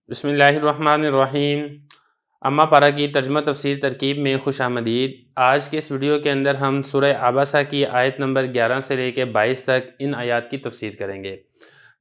بسم اللہ الرحمن الرحیم۔ اما پارہ کی ترجمہ تفسیر ترکیب میں خوش آمدید۔ آج کے اس ویڈیو کے اندر ہم سورہ عبسہ کی آیت نمبر 11 سے لے کے 22 تک ان آیات کی تفسیر کریں گے۔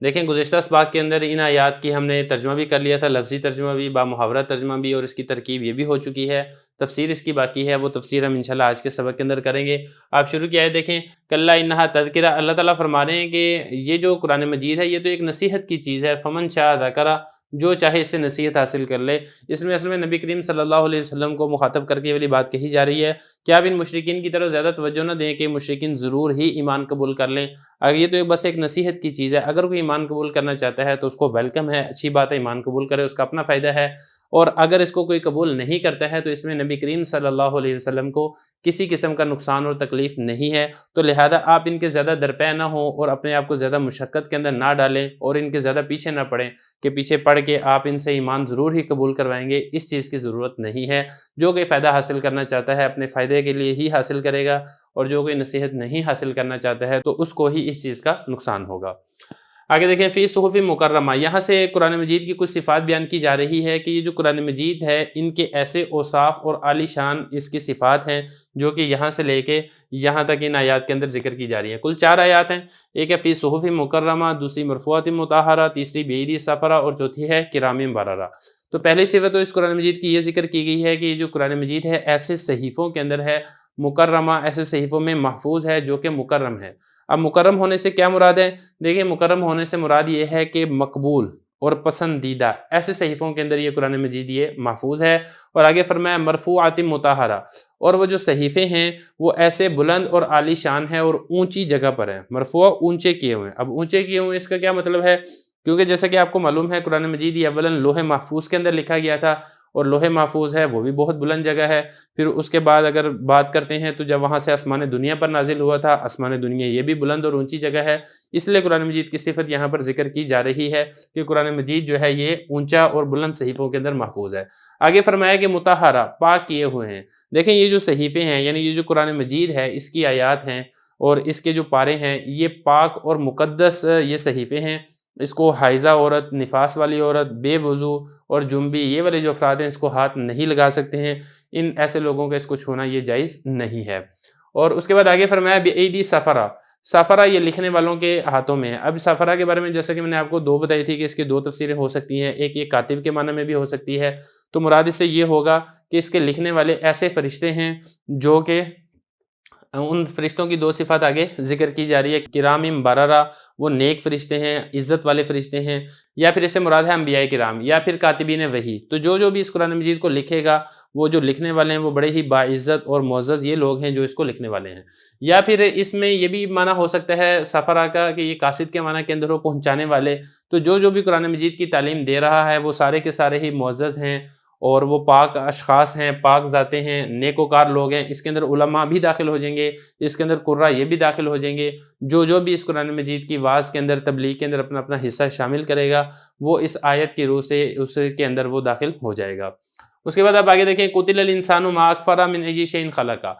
دیکھیں گزشتہ اسباق کے اندر ان آیات کی ہم نے ترجمہ بھی کر لیا تھا، لفظی ترجمہ بھی، با محاورہ ترجمہ بھی، اور اس کی ترکیب یہ بھی ہو چکی ہے۔ تفسیر اس کی باقی ہے، وہ تفسیر ہم انشاءاللہ آج کے سبق کے اندر کریں گے۔ آپ شروع کی آیت دیکھیں، کلا انہا تذکرہ، اللہ تعالیٰ فرما رہے ہیں کہ یہ جو قرآن مجید ہے یہ تو ایک نصیحت کی چیز ہے، فمن شاء ذکرہ، جو چاہے اس سے نصیحت حاصل کر لے۔ اس میں اصل میں نبی کریم صلی اللہ علیہ وسلم کو مخاطب کر کے یہ والی بات کہی جا رہی ہے کہ آپ ان مشرکین کی طرف زیادہ توجہ نہ دیں کہ مشرکین ضرور ہی ایمان قبول کر لیں۔ اگر یہ تو بس ایک نصیحت کی چیز ہے، اگر کوئی ایمان قبول کرنا چاہتا ہے تو اس کو ویلکم ہے، اچھی بات ہے، ایمان قبول کرے، اس کا اپنا فائدہ ہے۔ اور اگر اس کو کوئی قبول نہیں کرتا ہے تو اس میں نبی کریم صلی اللہ علیہ وسلم کو کسی قسم کا نقصان اور تکلیف نہیں ہے، تو لہذا آپ ان کے زیادہ درپے نہ ہوں اور اپنے آپ کو زیادہ مشقت کے اندر نہ ڈالیں اور ان کے زیادہ پیچھے نہ پڑیں کہ پیچھے پڑھ کے آپ ان سے ایمان ضرور ہی قبول کروائیں گے۔ اس چیز کی ضرورت نہیں ہے۔ جو کوئی فائدہ حاصل کرنا چاہتا ہے اپنے فائدے کے لیے ہی حاصل کرے گا، اور جو کوئی نصیحت نہیں حاصل کرنا چاہتا ہے تو اس کو ہی اس چیز کا نقصان ہوگا۔ آگے دیکھیں، فی صحف مکرمہ، یہاں سے قرآن مجید کی کچھ صفات بیان کی جا رہی ہے کہ یہ جو قرآن مجید ہے ان کے ایسے اوصاف اور عالی شان اس کی صفات ہیں جو کہ یہاں سے لے کے یہاں تک ان آیات کے اندر ذکر کی جا رہی ہیں۔ کل 4 آیات ہیں، ایک ہے فی صحف مکرمہ، دوسری مرفوعات مطہرہ، تیسری بیدی سفرہ، اور چوتھی ہے کرام بررہ۔ تو پہلی صفت تو اس قرآن مجید کی یہ ذکر کی گئی ہے کہ یہ جو قرآن مجید ہے ایسے صحیفوں کے اندر ہے، مکرمہ، ایسے صحیفوں میں محفوظ ہے جو کہ مکرم ہے۔ اب مکرم ہونے سے کیا مراد ہے؟ دیکھیں، مکرم ہونے سے مراد یہ ہے کہ مقبول اور پسندیدہ، ایسے صحیفوں کے اندر یہ قرآن مجید یہ محفوظ ہے۔ اور آگے فرمایا مرفوعات مطہرہ، اور وہ جو صحیفے ہیں وہ ایسے بلند اور عالی شان ہے اور اونچی جگہ پر ہیں۔ مرفوع اونچے کیے ہوئے ہیں۔ اب اونچے کیے ہوئے اس کا کیا مطلب ہے؟ کیونکہ جیسا کہ آپ کو معلوم ہے قرآن مجید یہ اولاً لوح محفوظ کے اندر لکھا گیا تھا، اور لوح محفوظ ہے وہ بھی بہت بلند جگہ ہے۔ پھر اس کے بعد اگر بات کرتے ہیں تو جب وہاں سے آسمان دنیا پر نازل ہوا تھا، آسمان دنیا یہ بھی بلند اور اونچی جگہ ہے، اس لیے قرآن مجید کی صفت یہاں پر ذکر کی جا رہی ہے کہ قرآن مجید جو ہے یہ اونچا اور بلند صحیفوں کے اندر محفوظ ہے۔ آگے فرمایا کہ مطہرہ، پاک کیے ہوئے ہیں۔ دیکھیں، یہ جو صحیفے ہیں یعنی یہ جو قرآن مجید ہے اس کی آیات ہیں اور اس کے جو پارے ہیں یہ پاک اور مقدس یہ صحیفے ہیں۔ اس کو حائضہ عورت، نفاس والی عورت، بے وضو اور جنبی، یہ والے جو افراد ہیں اس کو ہاتھ نہیں لگا سکتے ہیں۔ ان ایسے لوگوں کا اس کو چھونا یہ جائز نہیں ہے۔ اور اس کے بعد آگے فرمایا بِأَیْدِی سفرہ، سفرہ یہ لکھنے والوں کے ہاتھوں میں ہے۔ اب سفرہ کے بارے میں جیسا کہ میں نے آپ کو 2 بتائی تھی کہ اس کے 2 تفسیریں ہو سکتی ہیں، ایک یہ کاتب کے معنی میں بھی ہو سکتی ہے، تو مراد اس سے یہ ہوگا کہ اس کے لکھنے والے ایسے فرشتے ہیں جو کہ ان فرشتوں کی 2 صفات آگے ذکر کی جا رہی ہے، کرام بررہ، وہ نیک فرشتے ہیں، عزت والے فرشتے ہیں، یا پھر اس سے مراد ہے انبیاء کرام، یا پھر کاتبین وحی۔ تو جو بھی اس قرآن مجید کو لکھے گا وہ جو لکھنے والے ہیں وہ بڑے ہی باعزت اور معزز یہ لوگ ہیں جو اس کو لکھنے والے ہیں۔ یا پھر اس میں یہ بھی معنی ہو سکتا ہے سفرہ کا کہ یہ قاصد کے معنی کے اندر ہو، پہنچانے والے۔ تو جو بھی قرآن مجید کی تعلیم دے رہا ہے وہ سارے کے سارے ہی معزز ہیں اور وہ پاک اشخاص ہیں، پاک ذاتیں ہیں، نیک وکار لوگ ہیں۔ اس کے اندر علماء بھی داخل ہو جائیں گے، اس کے اندر قراء یہ بھی داخل ہو جائیں گے۔ جو بھی اس قرآن مجید کی واعظ کے اندر، تبلیغ کے اندر اپنا حصہ شامل کرے گا وہ اس آیت کی روح سے اس کے اندر وہ داخل ہو جائے گا۔ اس کے بعد آپ آگے دیکھیں، قتل الانسان ما اکفرہ من ای شیء خلقہ۔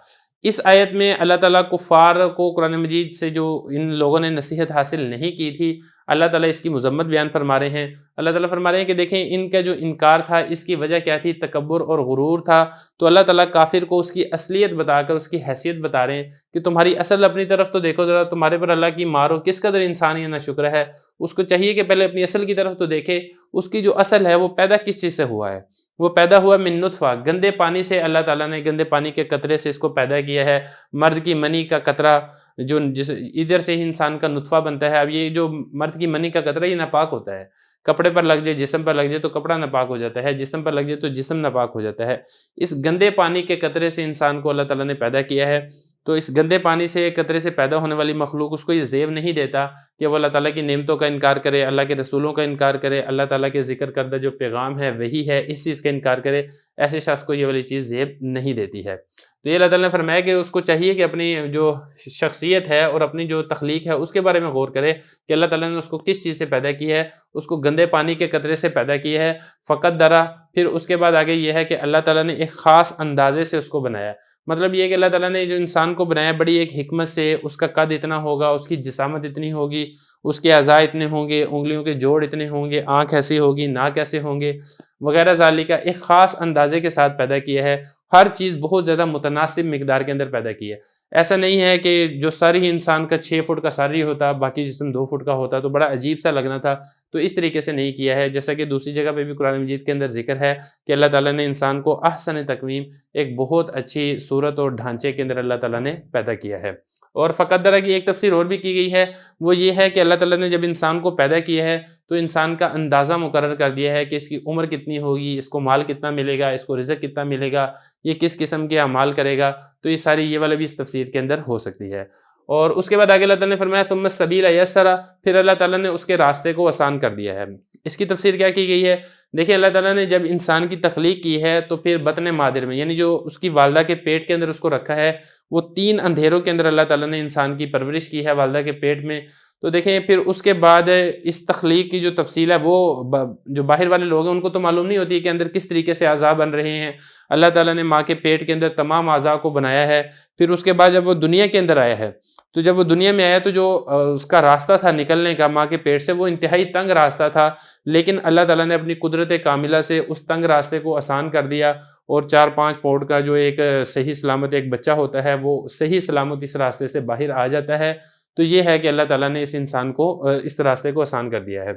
اس آیت میں اللہ تعالیٰ کفار کو قرآن مجید سے جو ان لوگوں نے نصیحت حاصل نہیں کی تھی، اللہ تعالیٰ اس کی مذمت بیان فرما رہے ہیں۔ اللہ تعالیٰ فرما رہے ہیں کہ دیکھیں ان کا جو انکار تھا اس کی وجہ کیا تھی؟ تکبر اور غرور تھا۔ تو اللہ تعالیٰ کافر کو اس کی اصلیت بتا کر اس کی حیثیت بتا رہے ہیں کہ تمہاری اصل اپنی طرف تو دیکھو ذرا، تمہارے پر اللہ کی مارو کس قدر انسان یہ ناشکر ہے۔ اس کو چاہیے کہ پہلے اپنی اصل کی طرف تو دیکھے، اس کی جو اصل ہے وہ پیدا کس چیز سے ہوا ہے؟ وہ پیدا ہوا من نطفہ، گندے پانی سے۔ اللہ تعالیٰ نے گندے پانی کے قطرے سے اس کو پیدا کیا ہے۔ مرد کی منی کا قطرہ جس ادھر سے ہی انسان کا نطفہ بنتا ہے۔ اب یہ جو مرد کی منی کا قطرہ یہ ناپاک ہوتا ہے، کپڑے پر لگ جائے، جسم پر لگ جائے تو کپڑا ناپاک ہو جاتا ہے، جسم پر لگ جائے تو جسم ناپاک ہو جاتا ہے۔ اس گندے پانی کے قطرے سے انسان کو اللہ تعالیٰ نے پیدا کیا ہے۔ تو اس گندے پانی سے، قطرے سے پیدا ہونے والی مخلوق اس کو یہ زیب نہیں دیتا کہ وہ اللہ تعالیٰ کی نعمتوں کا انکار کرے، اللہ کے رسولوں کا انکار کرے، اللہ تعالیٰ کے ذکر کردہ جو پیغام ہے وہی ہے اس چیز کا انکار کرے۔ ایسے شخص کو یہ والی چیز زیب نہیں دیتی ہے۔ تو یہ اللہ تعالیٰ نے فرمایا کہ اس کو چاہیے کہ اپنی جو شخصیت ہے اور اپنی جو تخلیق ہے اس کے بارے میں غور کرے کہ اللہ تعالیٰ نے اس کو کس چیز سے پیدا کی ہے۔ اس کو گندے پانی کے قطرے سے پیدا کیا ہے، فقط درا۔ پھر اس کے بعد آگے یہ ہے کہ اللہ تعالیٰ نے ایک خاص اندازے سے اس کو بنایا۔ مطلب یہ ہے کہ اللہ تعالیٰ نے جو انسان کو بنایا بڑی ایک حکمت سے، اس کا قد اتنا ہوگا، اس کی جسامت اتنی ہوگی، اس کے اعضاء اتنے ہوں گے، انگلیوں کے جوڑ اتنے ہوں گے، آنکھ ایسی ہوگی، ناک ایسے ہوں گے وغیرہ ذالک، ایک خاص اندازے کے ساتھ پیدا کیا ہے، ہر چیز بہت زیادہ متناسب مقدار کے اندر پیدا کی ہے۔ ایسا نہیں ہے کہ جو سر ہی انسان کا 6 فٹ کا سر ہی ہوتا، باقی جسم 2 فٹ کا ہوتا تو بڑا عجیب سا لگنا تھا، تو اس طریقے سے نہیں کیا ہے، جیسا کہ دوسری جگہ پہ بھی قرآن مجید کے اندر ذکر ہے کہ اللہ تعالیٰ نے انسان کو احسن تقویم، ایک بہت اچھی صورت اور ڈھانچے کے اندر اللہ تعالیٰ نے پیدا کیا ہے۔ اور فقدرہ کی ایک تفسیر اور بھی کی گئی ہے، وہ یہ ہے کہ اللہ تعالیٰ نے جب انسان کو پیدا کیا ہے تو انسان کا اندازہ مقرر کر دیا ہے کہ اس کی عمر کتنی ہوگی، اس کو مال کتنا ملے گا، اس کو رزق کتنا ملے گا، یہ کس قسم کے اعمال کرے گا، تو یہ ساری یہ والا بھی اس تفسیر کے اندر ہو سکتی ہے۔ اور اس کے بعد آگے اللہ تعالیٰ نے فرمایا ثم السبیل یسرا، پھر اللہ تعالیٰ نے اس کے راستے کو آسان کر دیا ہے۔ اس کی تفسیر کیا کی گئی ہے؟ دیکھیں اللہ تعالیٰ نے جب انسان کی تخلیق کی ہے تو پھر بطن مادر میں، یعنی جو اس کی والدہ کے پیٹ کے اندر اس کو رکھا ہے، وہ 3 اندھیروں کے اندر اللہ تعالیٰ نے انسان کی پرورش کی ہے والدہ کے پیٹ میں۔ تو دیکھیں پھر اس کے بعد اس تخلیق کی جو تفصیل ہے وہ جو باہر والے لوگ ہیں ان کو تو معلوم نہیں ہوتی کہ اندر کس طریقے سے اعضاء بن رہے ہیں۔ اللہ تعالیٰ نے ماں کے پیٹ کے اندر تمام اعضاء کو بنایا ہے، پھر اس کے بعد جب وہ دنیا کے اندر آیا ہے تو جب وہ دنیا میں آیا تو جو اس کا راستہ تھا نکلنے کا ماں کے پیٹ سے، وہ انتہائی تنگ راستہ تھا، لیکن اللہ تعالیٰ نے اپنی قدرت کاملہ سے اس تنگ راستے کو آسان کر دیا، اور 4-5 پاؤنڈ کا جو ایک صحیح سلامت ایک بچہ ہوتا ہے وہ صحیح سلامت اس راستے سے باہر آ جاتا ہے۔ تو یہ ہے کہ اللہ تعالیٰ نے اس انسان کو اس راستے کو آسان کر دیا ہے۔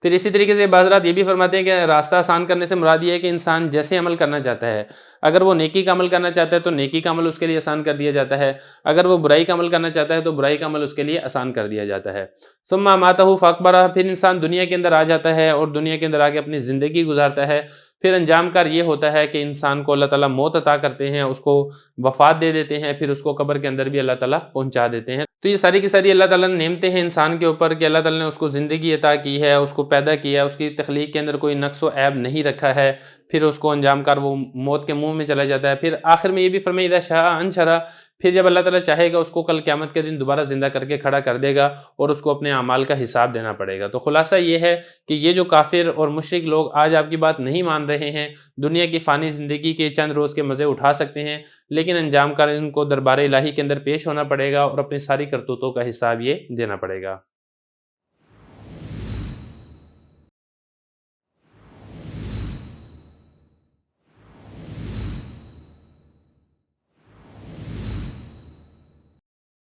پھر اسی طریقے سے بعض رات یہ بھی فرماتے ہیں کہ راستہ آسان کرنے سے مراد یہ ہے کہ انسان جیسے عمل کرنا چاہتا ہے، اگر وہ نیکی کا عمل کرنا چاہتا ہے تو نیکی کا عمل اس کے لیے آسان کر دیا جاتا ہے، اگر وہ برائی کا عمل کرنا چاہتا ہے تو برائی کا عمل اس کے لیے آسان کر دیا جاتا ہے۔ ثم اماتہ فاقبرہ، پھر انسان دنیا کے اندر آ جاتا ہے اور دنیا کے اندر آ کے اپنی زندگی گزارتا ہے، پھر انجام کار یہ ہوتا ہے کہ انسان کو اللہ تعالیٰ موت عطا کرتے ہیں، اس کو وفات دے دیتے ہیں، پھر اس کو قبر کے اندر بھی اللہ تعالیٰ پہنچا دیتے ہیں۔ تو یہ ساری کی ساری اللہ تعالیٰ نے نعمتیں ہیں انسان کے اوپر کہ اللہ تعالیٰ نے اس کو زندگی عطا کی ہے، اس کو پیدا کیا ہے، اس کی تخلیق کے اندر کوئی نقص و عیب نہیں رکھا ہے، پھر اس کو انجام کار وہ موت کے منہ میں چلا جاتا ہے۔ پھر آخر میں یہ بھی فرمایا اذا شاء انشرہ، پھر جب اللہ تعالیٰ چاہے گا اس کو کل قیامت کے دن دوبارہ زندہ کر کے کھڑا کر دے گا اور اس کو اپنے اعمال کا حساب دینا پڑے گا۔ تو خلاصہ یہ ہے کہ یہ جو کافر اور مشرک لوگ آج آپ کی بات نہیں مان رہے ہیں، دنیا کی فانی زندگی کے چند روز کے مزے اٹھا سکتے ہیں، لیکن انجام کار ان کو دربار الہی کے اندر پیش ہونا پڑے گا اور اپنی ساری کرتوتوں کا حساب یہ دینا پڑے گا۔